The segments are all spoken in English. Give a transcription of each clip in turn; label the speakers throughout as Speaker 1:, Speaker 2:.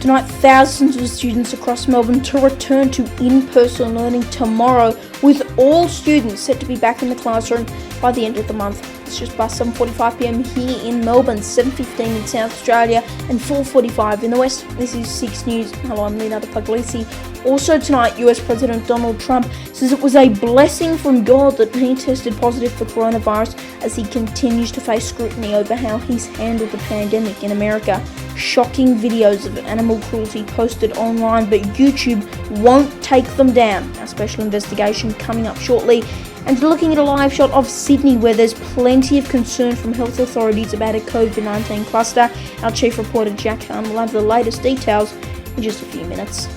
Speaker 1: Tonight, thousands of students across Melbourne to return to in-person learning tomorrow, with all students set to be back in the classroom by the end of the month. It's just by 7:45pm here in Melbourne, 7:15 in South Australia and 4:45 in the West. This is 6 News. Hello, I'm Leonardo Puglisi. Also tonight, US President Donald Trump says it was a blessing from God that he tested positive for coronavirus as he continues to face scrutiny over how he's handled the pandemic in America. Shocking videos of animal cruelty posted online, but YouTube won't take them down. Our special investigation coming up shortly. And looking at a live shot of Sydney, where there's plenty of concern from health authorities about a COVID-19 cluster. Our chief reporter Jack Hahn will have the latest details in just a few minutes.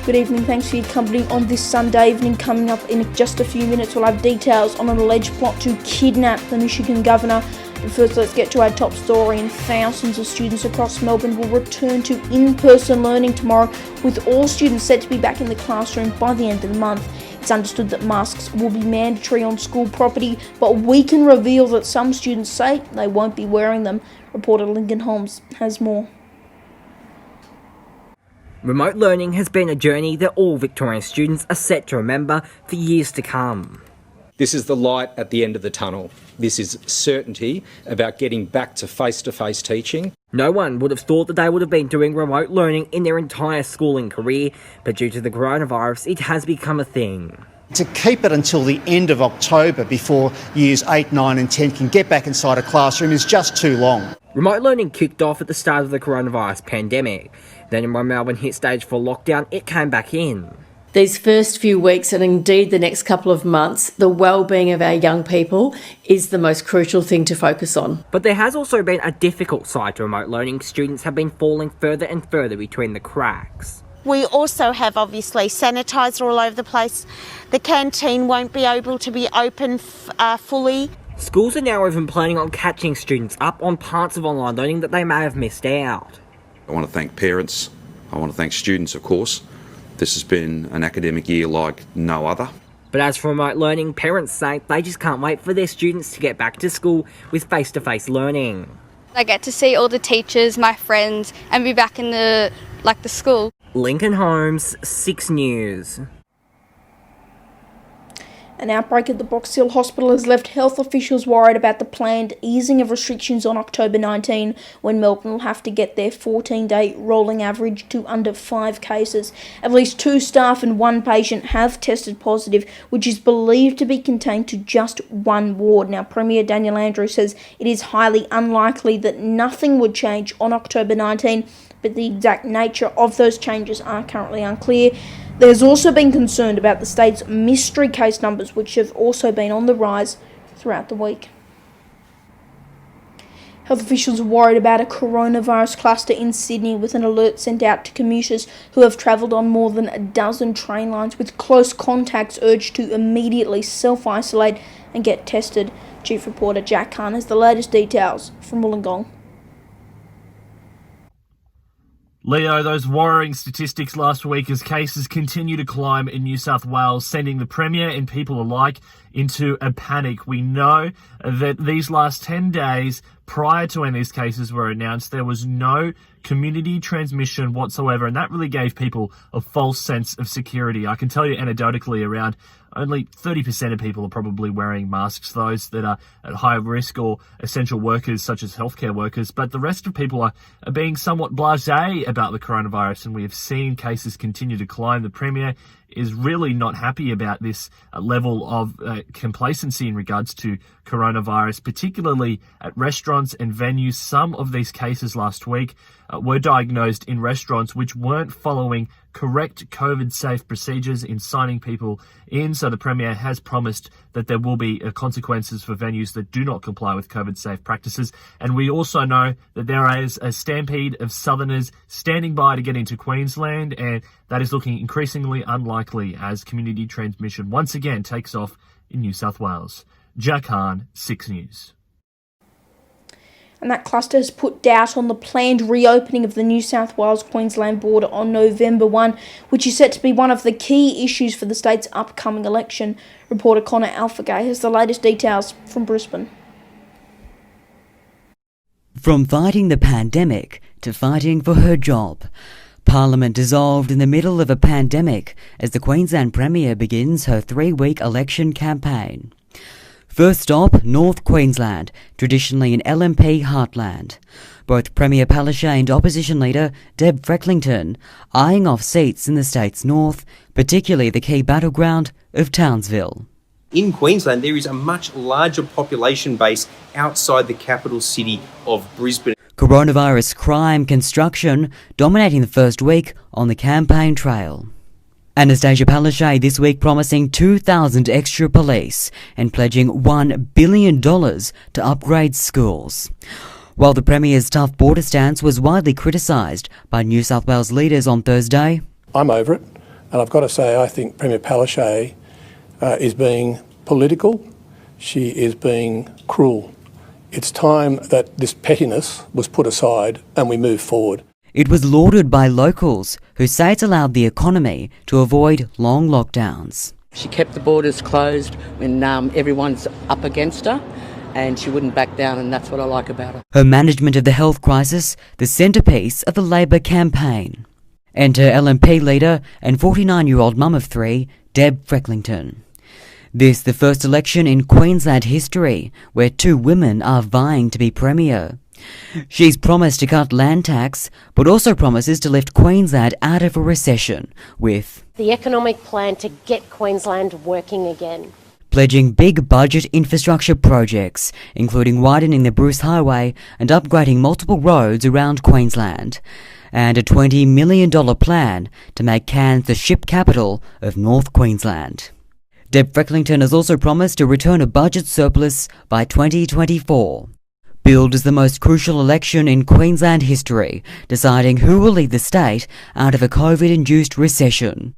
Speaker 1: Good evening, thanks for your company on this Sunday evening. Coming up in just a few minutes, we'll have details on an alleged plot to kidnap the Michigan governor. But first, let's get to our top story. And thousands of students across Melbourne will return to in-person learning tomorrow, with all students set to be back in the classroom by the end of the month. It's understood that masks will be mandatory on school property, but we can reveal that some students say they won't be wearing them. Reporter Lincoln Holmes has more.
Speaker 2: Remote learning has been a journey that all Victorian students are set to remember for years to come.
Speaker 3: This is the light at the end of the tunnel. This is certainty about getting back to face-to-face teaching.
Speaker 2: No one would have thought that they would have been doing remote learning in their entire schooling career, but due to the coronavirus, it has become a thing.
Speaker 4: To keep it until the end of October before years 8, 9 and 10 can get back inside a classroom is just too long.
Speaker 2: Remote learning kicked off at the start of the coronavirus pandemic. Then when Melbourne hit stage 4 lockdown, it came back in.
Speaker 5: These first few weeks and indeed the next couple of months, the well-being of our young people is the most crucial thing to focus on.
Speaker 2: But there has also been a difficult side to remote learning. Students have been falling further and further between the cracks.
Speaker 6: We also have obviously sanitiser all over the place. The canteen won't be able to be open fully.
Speaker 2: Schools are now even planning on catching students up on parts of online learning that they may have missed out.
Speaker 7: I want to thank parents, I want to thank students of course. This has been an academic year like no other.
Speaker 2: But as for remote learning, parents say they just can't wait for their students to get back to school with face-to-face learning.
Speaker 8: I get to see all the teachers, my friends, and be back in the school.
Speaker 2: Lincoln Holmes, 6 News.
Speaker 1: An outbreak at the Box Hill Hospital has left health officials worried about the planned easing of restrictions on October 19, when Melbourne will have to get their 14-day rolling average to under 5 cases. At least 2 staff and 1 patient have tested positive, which is believed to be contained to just 1 ward. Now, Premier Daniel Andrews says it is highly unlikely that nothing would change on October 19, but the exact nature of those changes are currently unclear. There's also been concern about the state's mystery case numbers, which have also been on the rise throughout the week. Health officials are worried about a coronavirus cluster in Sydney, with an alert sent out to commuters who have travelled on more than a dozen train lines, with close contacts urged to immediately self-isolate and get tested. Chief reporter Jack Hahn has the latest details from Wollongong.
Speaker 9: Leo, those worrying statistics last week as cases continue to climb in New South Wales, sending the Premier and people alike into a panic. We know that these last 10 days, prior to when these cases were announced, there was no community transmission whatsoever, and that really gave people a false sense of security. I can tell you anecdotally, around only 30% of people are probably wearing masks, those that are at high risk or essential workers such as healthcare workers, but the rest of people are being somewhat blasé about the coronavirus, and we have seen cases continue to climb. The Premier is really not happy about this level of complacency in regards to coronavirus, particularly at restaurants and venues. Some of these cases last week were diagnosed in restaurants which weren't following correct COVID-safe procedures in signing people in. So the Premier has promised that there will be consequences for venues that do not comply with COVID-safe practices. And we also know that there is a stampede of Southerners standing by to get into Queensland, and that is looking increasingly unlikely as community transmission once again takes off in New South Wales. Jack Hahn, 6 News.
Speaker 1: And that cluster has put doubt on the planned reopening of the New South Wales-Queensland border on November 1, which is set to be one of the key issues for the state's upcoming election. Reporter Connor Alfagay has the latest details from Brisbane.
Speaker 10: From fighting the pandemic to fighting for her job, Parliament dissolved in the middle of a pandemic as the Queensland Premier begins her 3-week election campaign. First stop, North Queensland, traditionally an LNP heartland. Both Premier Palaszczuk and Opposition Leader Deb Frecklington eyeing off seats in the state's north, particularly the key battleground of Townsville.
Speaker 11: In Queensland, there is a much larger population base outside the capital city of Brisbane.
Speaker 10: Coronavirus crime construction dominating the first week on the campaign trail. Anastasia Palaszczuk this week promising 2,000 extra police and pledging $1 billion to upgrade schools. While the Premier's tough border stance was widely criticised by New South Wales leaders on Thursday.
Speaker 12: I'm over it, and I've got to say I think Premier Palaszczuk is being political, she is being cruel. It's time that this pettiness was put aside and we move forward.
Speaker 10: It was lauded by locals who say it's allowed the economy to avoid long lockdowns.
Speaker 13: She kept the borders closed when everyone's up against her, and she wouldn't back down, and that's what I like about her.
Speaker 10: Her management of the health crisis, the centrepiece of the Labor campaign. Enter LNP leader and 49-year-old mum of 3, Deb Frecklington. This the first election in Queensland history where 2 women are vying to be Premier. She's promised to cut land tax, but also promises to lift Queensland out of a recession with
Speaker 14: the economic plan to get Queensland working again.
Speaker 10: Pledging big budget infrastructure projects, including widening the Bruce Highway and upgrading multiple roads around Queensland. And a $20 million plan to make Cairns the ship capital of North Queensland. Deb Frecklington has also promised to return a budget surplus by 2024. Billed as the most crucial election in Queensland history, deciding who will lead the state out of a COVID-induced recession.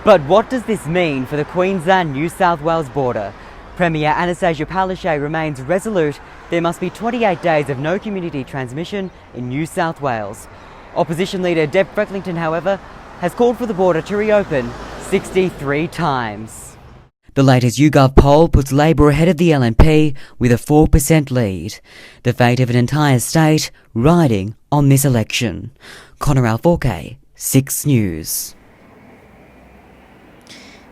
Speaker 10: But what does this mean for the Queensland-New South Wales border? Premier Anastasia Palaszczuk remains resolute there must be 28 days of no community transmission in New South Wales. Opposition leader Deb Frecklington, however, has called for the border to reopen 63 times. The latest YouGov poll puts Labor ahead of the LNP with a 4% lead. The fate of an entire state riding on this election. Connor Alfagay, 6 News.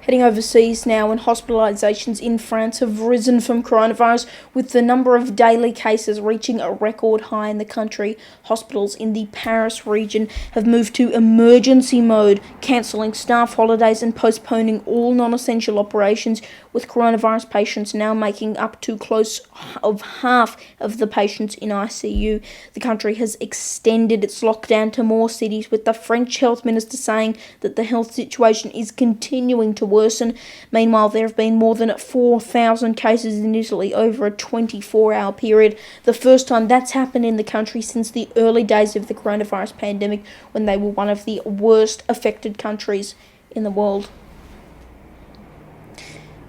Speaker 1: Heading overseas now, and hospitalisations in France have risen from coronavirus, with the number of daily cases reaching a record high in the country. Hospitals in the Paris region have moved to emergency mode, cancelling staff holidays and postponing all non-essential operations, with coronavirus patients now making up to close of half of the patients in ICU. The country has extended its lockdown to more cities, with the French health minister saying that the health situation is continuing to worsen. Meanwhile, there have been more than 4,000 cases in Italy over a 24-hour period, the first time that's happened in the country since the early days of the coronavirus pandemic, when they were one of the worst affected countries in the world.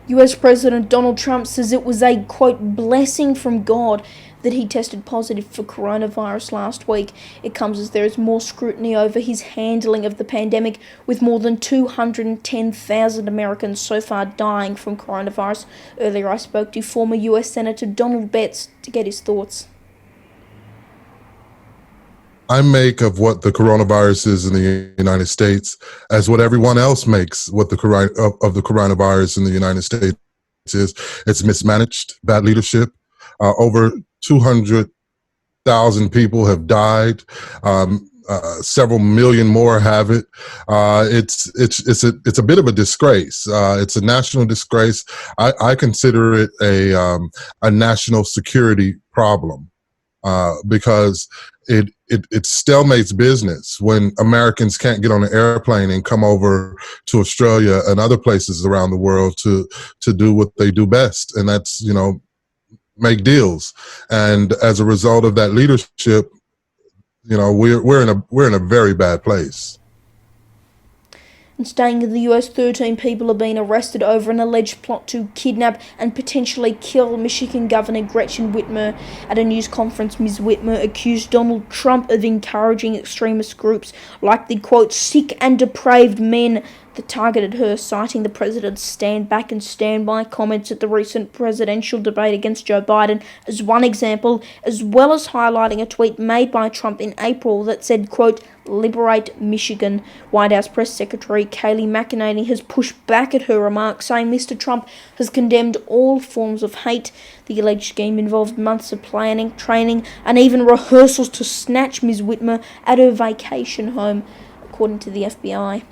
Speaker 1: US President Donald Trump says it was a, quote, blessing from God that he tested positive for coronavirus last week. It comes as there is more scrutiny over his handling of the pandemic, with more than 210,000 Americans so far dying from coronavirus. Earlier I spoke to former US Senator Donald Betts to get his thoughts.
Speaker 15: I make of what the coronavirus is in the United States as what everyone else makes what the coronavirus in the United States is. It's mismanaged, bad leadership. Over 200,000 people have died. Several million more have it. It's a bit of a disgrace. It's a national disgrace. I consider it a national security problem because it stalemates business when Americans can't get on an airplane and come over to Australia and other places around the world to do what they do best, and that's, make deals. And as a result of that leadership, we're in a very bad place.
Speaker 1: And staying in the US, 13 people have been arrested over an alleged plot to kidnap and potentially kill Michigan Governor Gretchen Whitmer. At a news conference, Ms. Whitmer accused Donald Trump of encouraging extremist groups like the, quote, sick and depraved men that targeted her, citing the president's stand back and stand by comments at the recent presidential debate against Joe Biden as one example, as well as highlighting a tweet made by Trump in April that said, quote, liberate Michigan. White House Press Secretary Kayleigh McEnany has pushed back at her remarks, saying Mr. Trump has condemned all forms of hate. The alleged scheme involved months of planning, training, and even rehearsals to snatch Ms. Whitmer at her vacation home, according to the FBI.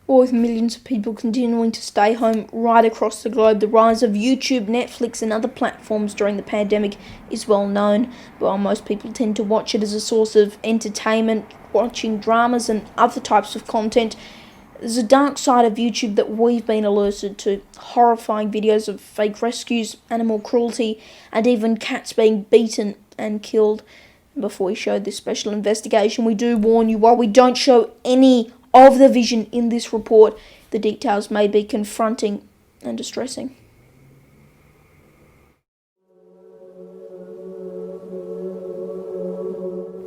Speaker 1: Or with millions of people continuing to stay home right across the globe, the rise of YouTube, Netflix and other platforms during the pandemic is well known. While most people tend to watch it as a source of entertainment, watching dramas and other types of content, there's a dark side of YouTube that we've been alerted to. Horrifying videos of fake rescues, animal cruelty, and even cats being beaten and killed. Before we show this special investigation, we do warn you, while we don't show any of the vision in this report, the details may be confronting and distressing.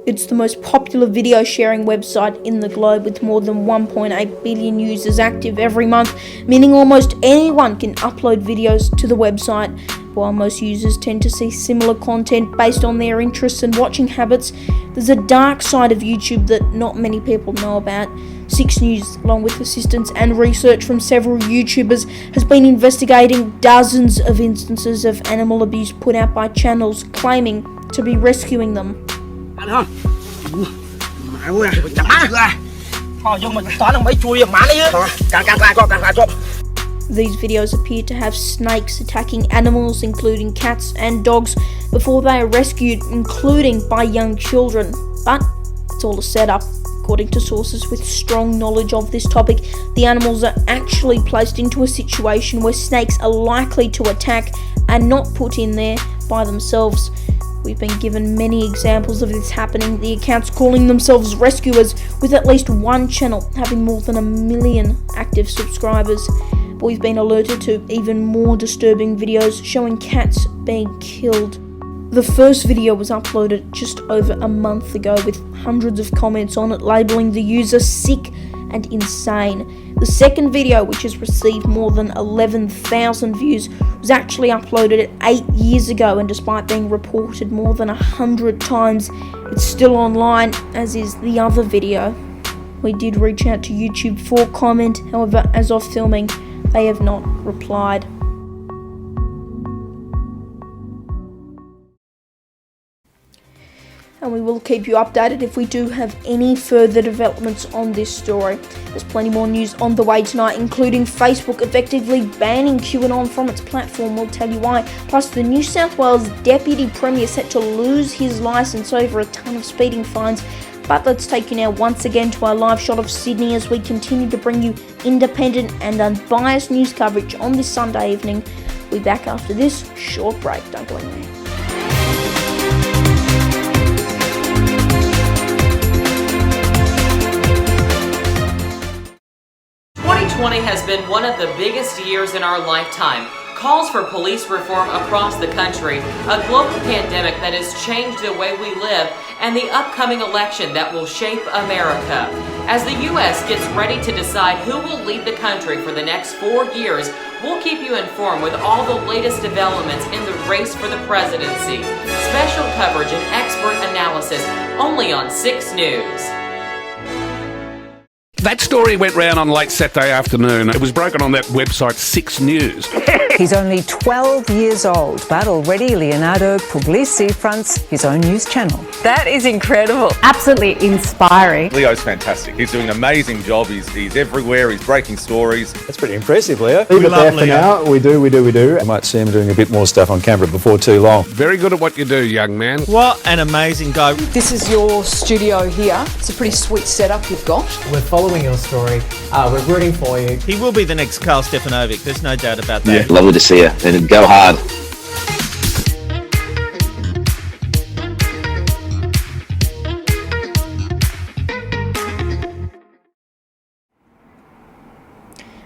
Speaker 1: It's the most popular video sharing website in the globe, with more than 1.8 billion users active every month, meaning almost anyone can upload videos to the website. While most users tend to see similar content based on their interests and watching habits, there's a dark side of YouTube that not many people know about. 6 News, along with assistance and research from several YouTubers, has been investigating dozens of instances of animal abuse put out by channels claiming to be rescuing them. These videos appear to have snakes attacking animals, including cats and dogs, before they are rescued, including by young children. But it's all a setup. According to sources with strong knowledge of this topic, the animals are actually placed into a situation where snakes are likely to attack and not put in there by themselves. We've been given many examples of this happening, the accounts calling themselves rescuers, with at least one channel having more than 1 million active subscribers. But we've been alerted to even more disturbing videos showing cats being killed. The first video was uploaded just over a month ago, with hundreds of comments on it labelling the user sick and insane. The second video, which has received more than 11,000 views, was actually uploaded 8 years ago, and despite being reported more than 100 times, it's still online, as is the other video. We did reach out to YouTube for comment, however, as of filming, they have not replied. And we will keep you updated if we do have any further developments on this story. There's plenty more news on the way tonight, including Facebook effectively banning QAnon from its platform. We'll tell you why. Plus, the New South Wales Deputy Premier set to lose his licence over a ton of speeding fines. But let's take you now once again to our live shot of Sydney as we continue to bring you independent and unbiased news coverage on this Sunday evening. We'll be back after this short break. Don't go anywhere.
Speaker 16: 2020 has been one of the biggest years in our lifetime. Calls for police reform across the country, a global pandemic that has changed the way we live, and the upcoming election that will shape America. As the U.S. gets ready to decide who will lead the country for the next 4 years, we'll keep you informed with all the latest developments in the race for the presidency. Special coverage and expert analysis only on 6 News.
Speaker 17: That story went round on late Saturday afternoon. It was broken on that website 6 News.
Speaker 18: He's only 12 years old, but already Leonardo Puglisi fronts his own news channel.
Speaker 19: That is incredible. Absolutely inspiring.
Speaker 20: Leo's fantastic. He's doing an amazing job. He's everywhere. He's breaking stories.
Speaker 21: That's pretty impressive, Leo. Leave it there for now. We do. I might see him doing a bit more stuff on camera before too long.
Speaker 17: Very good at what you do, young man.
Speaker 22: What an amazing guy.
Speaker 23: This is your studio here. It's a pretty sweet setup you've got.
Speaker 24: We're following your story. We're rooting for you.
Speaker 22: He will be the next Karl Stefanovic. There's no doubt about that.
Speaker 25: Yeah, lovely to see you. And go hard.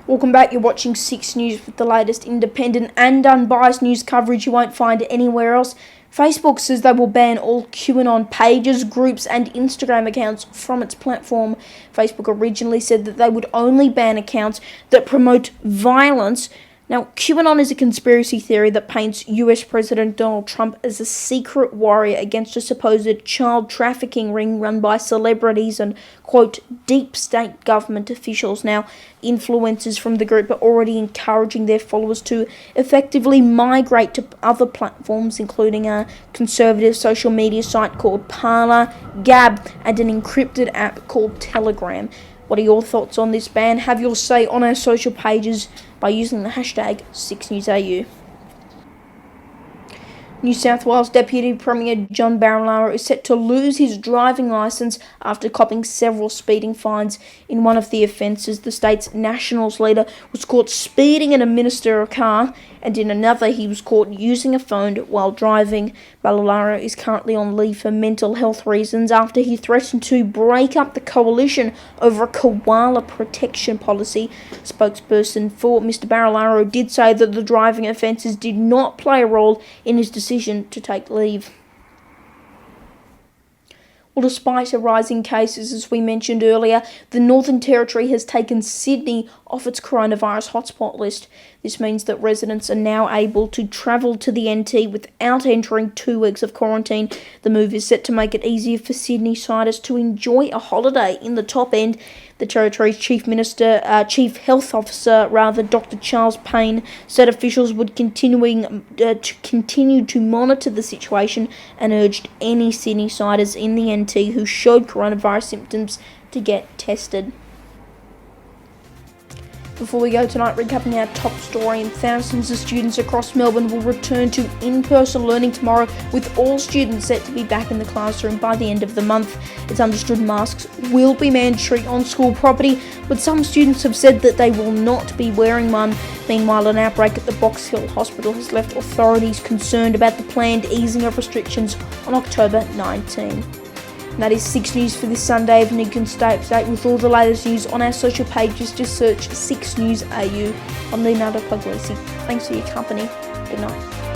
Speaker 1: Welcome back, you're watching 6 News with the latest independent and unbiased news coverage you won't find anywhere else. Facebook says they will ban all QAnon pages, groups and Instagram accounts from its platform. Facebook originally said that they would only ban accounts that promote violence. Now, QAnon is a conspiracy theory that paints US President Donald Trump as a secret warrior against a supposed child trafficking ring run by celebrities and, quote, deep state government officials. Now, influencers from the group are already encouraging their followers to effectively migrate to other platforms, including a conservative social media site called Parler, Gab, and an encrypted app called Telegram. What are your thoughts on this ban? Have your say on our social pages by using the hashtag 6NewsAU. New South Wales Deputy Premier John Barilaro is set to lose his driving licence after copping several speeding fines. In one of the offences, the state's Nationals leader was caught speeding and administer a car, and in another he was caught using a phone while driving. Barilaro is currently on leave for mental health reasons after he threatened to break up the coalition over a koala protection policy. Spokesperson for Mr Barilaro did say that the driving offences did not play a role in his decision to take leave. Well, despite a rise in cases, as we mentioned earlier, the Northern Territory has taken Sydney off its coronavirus hotspot list. This means that residents are now able to travel to the NT without entering 2 weeks of quarantine. The move is set to make it easier for Sydney-siders to enjoy a holiday in the top end. The Territory's Chief Health Officer, Dr. Charles Payne, said officials would continue to monitor the situation and urged any Sydney-siders in the NT who showed coronavirus symptoms to get tested. Before we go tonight, recapping our top story, and thousands of students across Melbourne will return to in-person learning tomorrow, with all students set to be back in the classroom by the end of the month. It's understood masks will be mandatory on school property, but some students have said that they will not be wearing one. Meanwhile, an outbreak at the Box Hill Hospital has left authorities concerned about the planned easing of restrictions on October 19. And that is 6 News for this Sunday evening. You can stay up to date with all the latest news on our social pages. Just search 6 News AU. I'm Leonardo Puglisi. Thanks for your company. Good night.